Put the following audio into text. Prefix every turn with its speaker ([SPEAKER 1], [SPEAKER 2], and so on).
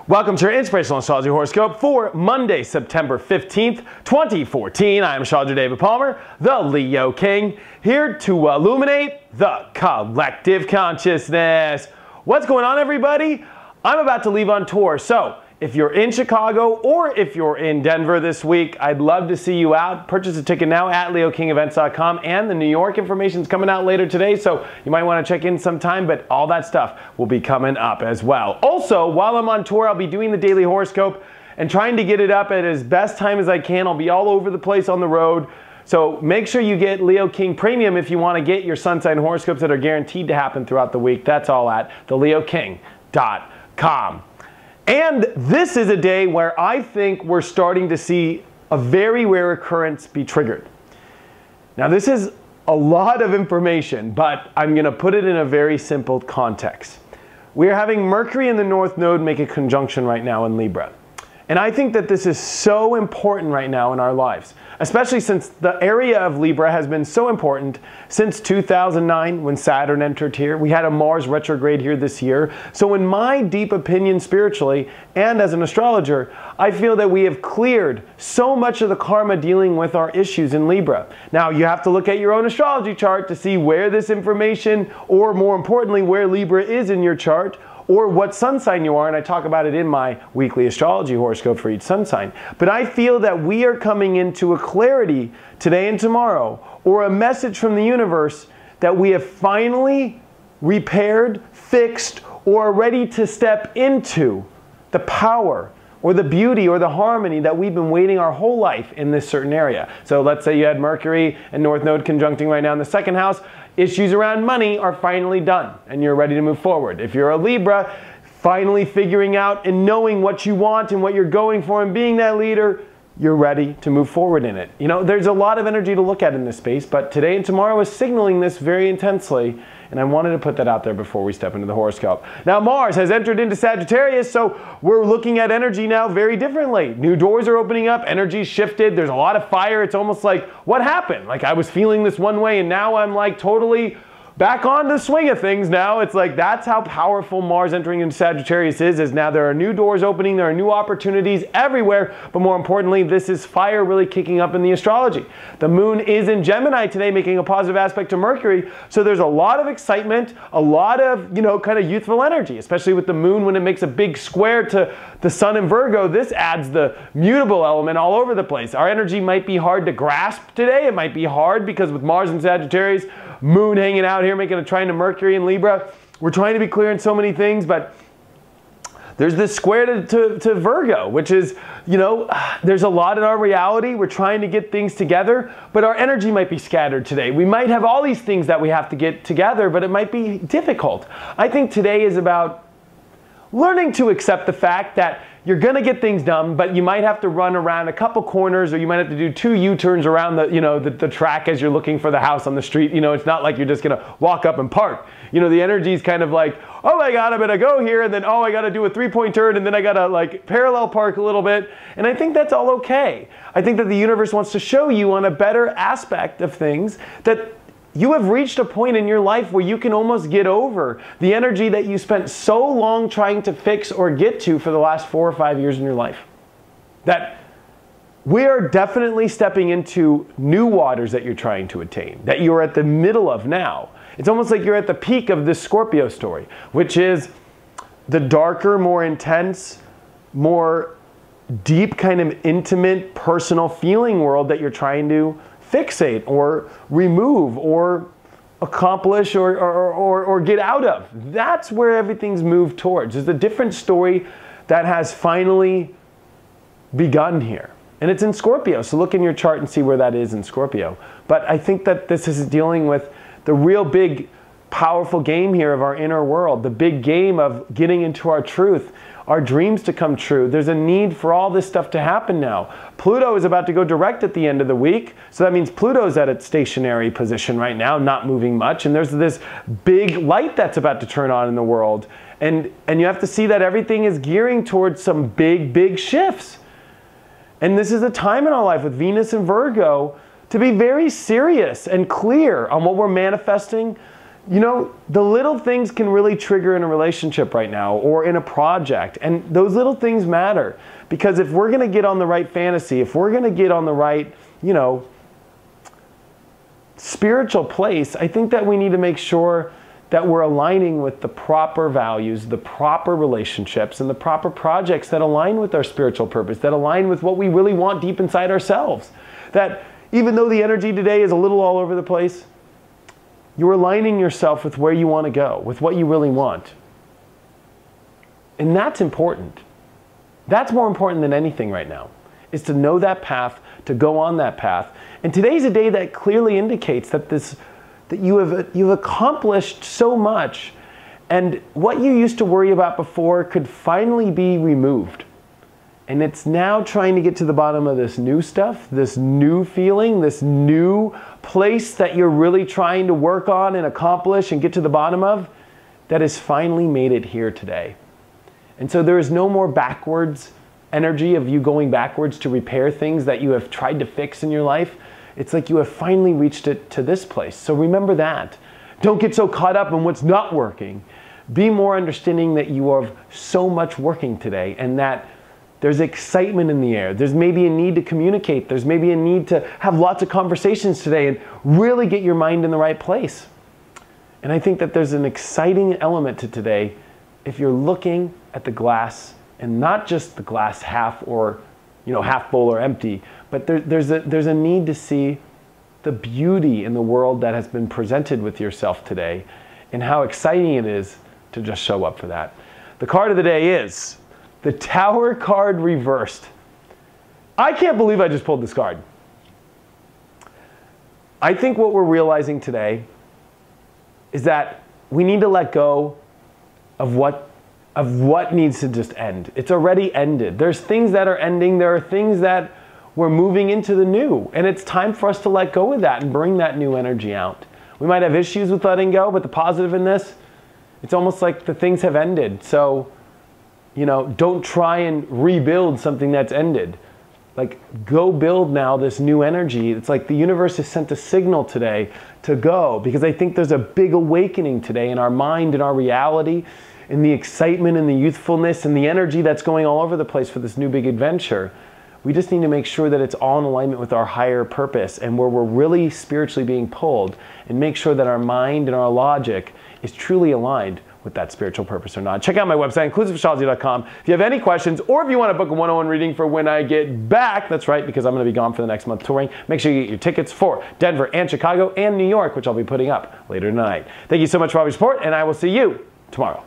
[SPEAKER 1] Welcome to your Inspirational Astrology Horoscope for Monday, September 15th, 2014. I am astrologer David Palmer, the Leo King, here to illuminate the collective consciousness. What's going on, everybody? I'm about to leave on tour, so if you're in Chicago or if you're in Denver this week, I'd love to see you out. Purchase a ticket now at leokingevents.com, and the New York information is coming out later today, so you might want to check in sometime, but all that stuff will be coming up as well. Also, while I'm on tour, I'll be doing the daily horoscope and trying to get it up at as best time as I can. I'll be all over the place on the road. So make sure you get Leo King Premium if you want to get your sun sign horoscopes that are guaranteed to happen throughout the week. That's all at theleoking.com. And this is a day where I think we're starting to see a very rare occurrence be triggered. Now, this is a lot of information, but I'm going to put it in a very simple context. We're having Mercury in the North Node make a conjunction right now in Libra. And I think that this is so important right now in our lives, especially since the area of Libra has been so important since 2009 when Saturn entered here. We had a Mars retrograde here this year. So in my deep opinion spiritually and as an astrologer, I feel that we have cleared so much of the karma dealing with our issues in Libra. Now, you have to look at your own astrology chart to see where this information, or more importantly, where Libra is in your chart, or what sun sign you are, and I talk about it in my weekly astrology horoscope for each sun sign. But I feel that we are coming into a clarity today and tomorrow, or a message from the universe that we have finally repaired, fixed, or are ready to step into the power or the beauty or the harmony that we've been waiting our whole life in this certain area. So let's say you had Mercury and North Node conjuncting right now in the second house. Issues around money are finally done and you're ready to move forward. If you're a Libra, finally figuring out and knowing what you want and what you're going for and being that leader, you're ready to move forward in it. You know, there's a lot of energy to look at in this space, but today and tomorrow is signaling this very intensely, and I wanted to put that out there before we step into the horoscope. Now, Mars has entered into Sagittarius, so we're looking at energy now very differently. New doors are opening up, energy's shifted, there's a lot of fire. It's almost like, what happened? Like, I was feeling this one way, and now I'm like totally back on the swing of things now. It's like, that's how powerful Mars entering into Sagittarius is now there are new doors opening, there are new opportunities everywhere, but more importantly, this is fire really kicking up in the astrology. The moon is in Gemini today, making a positive aspect to Mercury, so there's a lot of excitement, a lot of, you know, kind of youthful energy, especially with the moon when it makes a big square to the sun in Virgo. This adds the mutable element all over the place. Our energy might be hard to grasp today. It might be hard because with Mars in Sagittarius, moon hanging out here, making a trine to Mercury in Libra. We're trying to be clear in so many things, but there's this square to Virgo, which is, you know, there's a lot in our reality. We're trying to get things together, but our energy might be scattered today. We might have all these things that we have to get together, but it might be difficult. I think today is about learning to accept the fact that you're going to get things done, but you might have to run around a couple corners, or you might have to do 2 U-turns around the, you know, the track as you're looking for the house on the street. You know, it's not like you're just going to walk up and park. You know, the energy is kind of like, oh my God, I'm going to go here, and then, oh, I got to do a 3-point turn, and then I got to like parallel park a little bit. And I think that's all okay. I think that the universe wants to show you on a better aspect of things that you have reached a point in your life where you can almost get over the energy that you spent so long trying to fix or get to for the last 4 or 5 years in your life. That we are definitely stepping into new waters that you're trying to attain, that you're at the middle of now. It's almost like you're at the peak of this Scorpio story, which is the darker, more intense, more deep kind of intimate, personal feeling world that you're trying to fixate or remove or accomplish or get out of. That's where everything's moved towards. There's a different story that has finally begun here. And it's in Scorpio, so look in your chart and see where that is in Scorpio. But I think that this is dealing with the real big, powerful game here of our inner world, the big game of getting into our truth, our dreams to come true. There's a need for all this stuff to happen now. Pluto is about to go direct at the end of the week, so that means Pluto's at its stationary position right now, not moving much, and there's this big light that's about to turn on in the world. And you have to see that everything is gearing towards some big, big shifts. And this is a time in our life with Venus and Virgo to be very serious and clear on what we're manifesting. You know, the little things can really trigger in a relationship right now or in a project. And those little things matter, because if we're going to get on the right fantasy, if we're going to get on the right, you know, spiritual place, I think that we need to make sure that we're aligning with the proper values, the proper relationships, and the proper projects that align with our spiritual purpose, that align with what we really want deep inside ourselves. That even though the energy today is a little all over the place, you're aligning yourself with where you want to go, with what you really want. And that's important. That's more important than anything right now, is to know that path, to go on that path. And today's a day that clearly indicates that you've accomplished so much, and what you used to worry about before could finally be removed. And it's now trying to get to the bottom of this new stuff, this new feeling, this new place that you're really trying to work on and accomplish and get to the bottom of, that has finally made it here today. And so there is no more backwards energy of you going backwards to repair things that you have tried to fix in your life. It's like you have finally reached it to this place. So remember that. Don't get so caught up in what's not working. Be more understanding that you have so much working today, and that there's excitement in the air. There's maybe a need to communicate. There's maybe a need to have lots of conversations today and really get your mind in the right place. And I think that there's an exciting element to today if you're looking at the glass, and not just the glass half or, you know, half full or empty, but there's a need to see the beauty in the world that has been presented with yourself today, and how exciting it is to just show up for that. The card of the day is the Tower card reversed. I can't believe I just pulled this card. I think what we're realizing today is that we need to let go of what needs to just end. It's already ended. There's things that are ending. There are things that we're moving into the new. And it's time for us to let go of that and bring that new energy out. We might have issues with letting go, but the positive in this, it's almost like the things have ended. So, you know, don't try and rebuild something that's ended. Like, go build now this new energy. It's like the universe has sent a signal today to go, because I think there's a big awakening today in our mind and our reality, in the excitement and the youthfulness and the energy that's going all over the place for this new big adventure. We just need to make sure that it's all in alignment with our higher purpose and where we're really spiritually being pulled, and make sure that our mind and our logic is truly aligned with that spiritual purpose or not. Check out my website, inclusiveastrology.com. If you have any questions, or if you want to book a one-on-one reading for when I get back, that's right, because I'm going to be gone for the next month touring, make sure you get your tickets for Denver and Chicago and New York, which I'll be putting up later tonight. Thank you so much for all your support, and I will see you tomorrow.